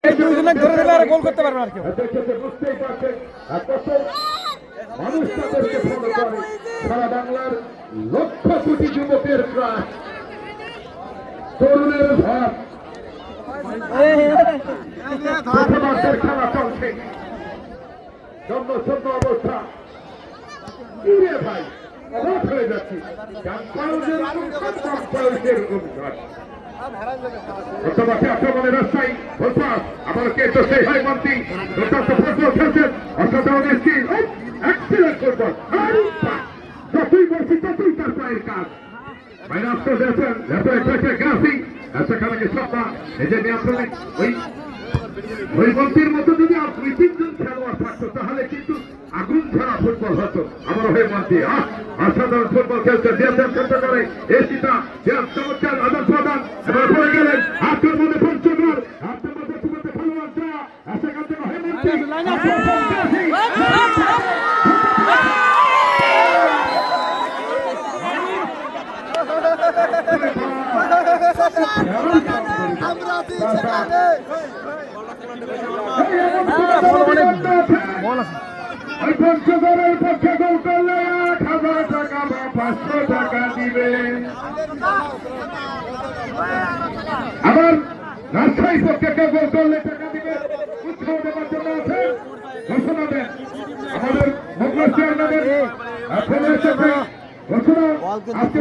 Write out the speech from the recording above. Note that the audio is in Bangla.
এই দুইজনে ধরে দিলে আর গোল করতে পারবে না কেউ। বুঝতেই পারছেন মানুষ তাদেরকে ফলো করে সারা বাংলার লক্ষ কোটি যুবকের প্রাণ তরুণের ভাব খেলা চলছে জন্মসন্ন অবস্থা ভাই অবাক হয়ে যাচ্ছি আক্রমণের রাস্তায় আমার কে তো সেই হয় মন্ত্রী খেলছেন অসাধারণ এক্সিলেন্ট ফুটবল যতই বলছি ততই তার পায়ের কাজ মাইনাস্টার দিয়েছেন গ্রাফি সেখানে সপ্তাহ এই যে নিয়ন্ত্রণে ওই মন্ত্রীর মতো যদি আর দুই তিনজন খেলোয়াড় থাকতো তাহলে কিন্তু আগুন ছাড়া ফুটবল হতো আমার হয়ে মন্ত্রী অসাধারণ ফুটবল খেলতে দিয়েছেন খেলতে করে এসিটা চমৎকার আদান প্রদান এবার পড়ে গেলেন আপনার মধ্যে পঞ্চগড় আপনার মধ্যে তোমাদের খেলোয়াড় যা সেখান থেকে হয়ে মন্ত্রী পঞ্চগড়ের পক্ষে গোল করলে ১,০০০ টাকা বা ৫০০ টাকা দিবেন আবার রাজশাহী পক্ষে কেউ গোল করলে টাকা দিবেন উৎসাহ দেওয়ার জন্য আছে ঘোষণা দেন আমাদের মোগল চেয়ারম্যানের ঘোষণা আজকে